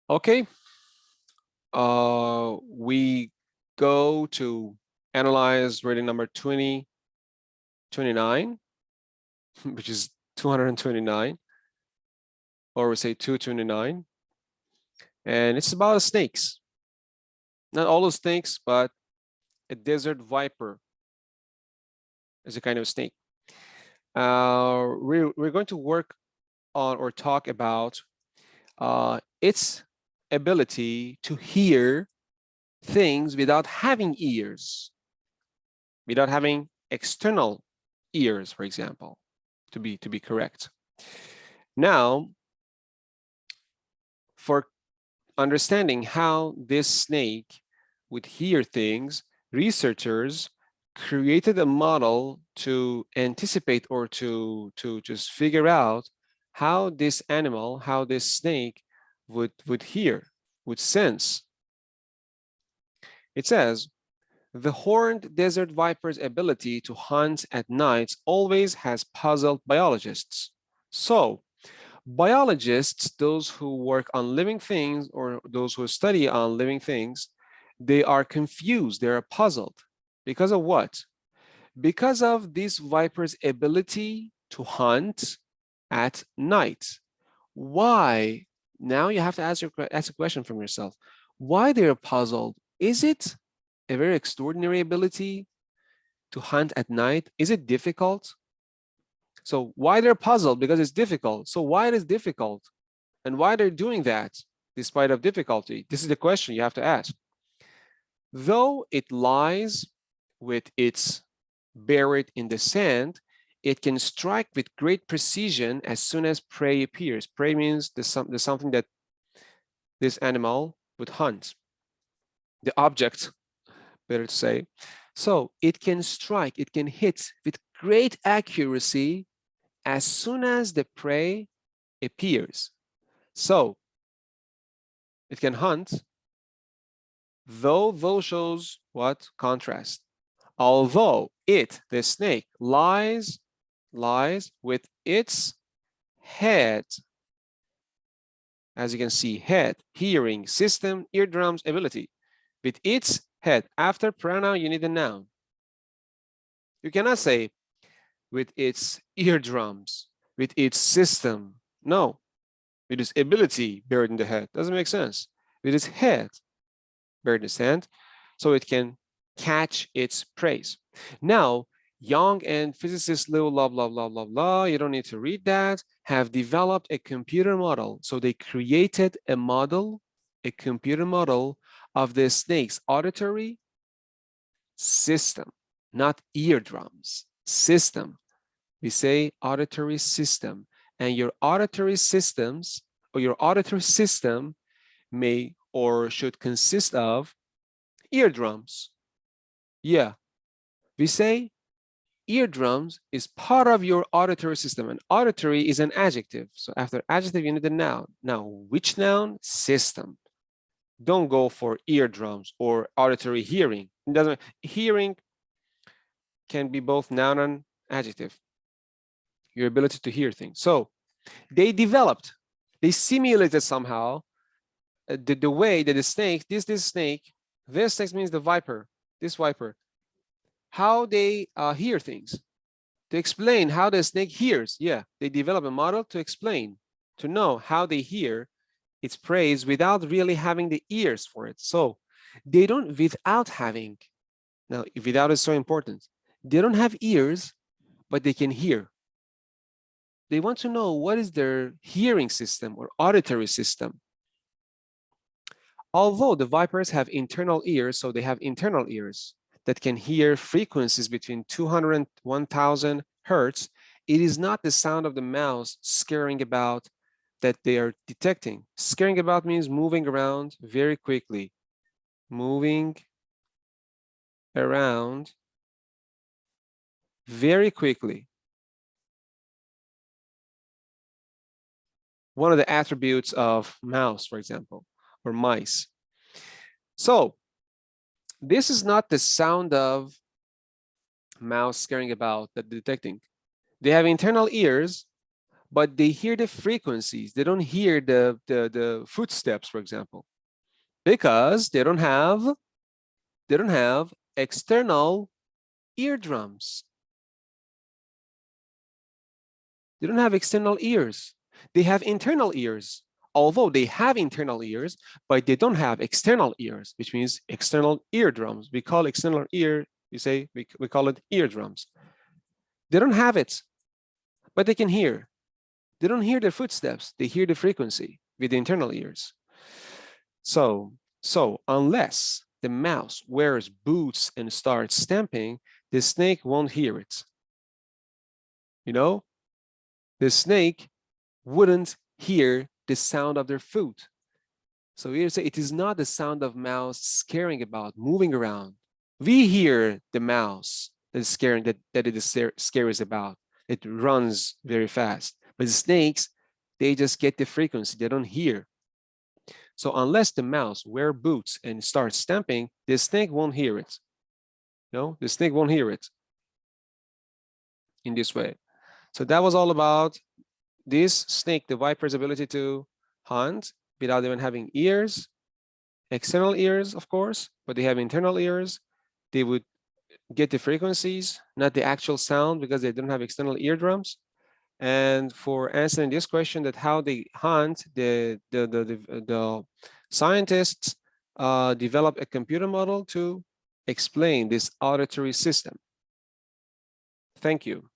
Okay, we go to analyze reading number 2029, which is 229, or we say 229, and it's about snakes. Not all the snakes, but a desert viper is a kind of snake. We're going to work on or talk about its ability to hear things without having ears, without having external ears, for example, to be correct. Now, for understanding how this snake would hear things, researchers created a model to anticipate or to just figure out how this animal, how this snake would hear, would sense. It says, the horned desert viper's ability to hunt at night always has puzzled biologists. So, biologists, those who work on living things or those who study on living things, they are confused, they are puzzled. Because of what? Because of this viper's ability to hunt at night. Why? Now you have to ask a question from yourself. Why they're puzzled? Is it a very extraordinary ability to hunt at night? Is it difficult? So why they're puzzled? Because it's difficult. So why it is difficult? And why they're doing that despite of difficulty? This is the question you have to ask. Though it lies with its buried in the sand, it can strike with great precision as soon as prey appears. Prey means there's something that this animal would hunt. The object, better to say. So it can strike, it can hit with great accuracy as soon as the prey appears. So it can hunt, though shows what? Contrast. Although it, the snake, lies with its head, as you can see, head, hearing, system, eardrums, ability. With its head. After pronoun, you need a noun. You cannot say with its eardrums, with its system. No, with its ability buried in the head. Doesn't make sense. With its head buried in the sand, so it can catch its prey. Now, Young and physicist Leo you don't need to read that, have developed a computer model. So they created a model, a computer model of the snake's auditory system, not eardrums, system. We say auditory system, and your auditory systems or your auditory system may or should consist of eardrums. Yeah, we say eardrums is part of your auditory system, and auditory is an adjective. So after adjective, you need a noun. Now, which noun? System. Don't go for eardrums or auditory hearing. It doesn't. Hearing can be both noun and adjective. Your ability to hear things. So they developed, they simulated somehow the way that the snake, this snake means the viper, this viper, how they hear things, to explain how the snake hears. Yeah, they develop a model to explain, to know how they hear its prey without really having the ears for it. So they don't, without having, now without is so important, they don't have ears, but they can hear. They want to know what is their hearing system or auditory system. Although the vipers have internal ears, so they have internal ears that can hear frequencies between 200 and 1000 hertz, it is not the sound of the mouse scurrying about that they are detecting. Scurrying about means moving around very quickly. Moving around very quickly. One of the attributes of mouse, for example, or mice. So this is not the sound of mouse scurrying about that detecting. They have internal ears, but they hear the frequencies. They don't hear the footsteps, for example, because they don't have external eardrums. They don't have external ears. They have internal ears. Although they have internal ears, but they don't have external ears, which means external eardrums. We call external ear, we call it eardrums. They don't have it, but they can hear. They don't hear the footsteps, they hear the frequency with the internal ears. So unless the mouse wears boots and starts stamping, the snake won't hear it. You know, the snake wouldn't hear the sound of their foot. So here say it is not the sound of mouse scaring about, moving around. We hear the mouse that is scaring, that it is scares about. It runs very fast. But the snakes, they just get the frequency, they don't hear. So unless the mouse wear boots and starts stamping, the snake won't hear it. No, the snake won't hear it in this way. So that was all about this snake, the viper's ability to hunt without even having ears, external ears, of course, but they have internal ears. They would get the frequencies, not the actual sound, because they don't have external eardrums. And for answering this question, that how they hunt, the scientists developed a computer model to explain this auditory system. Thank you.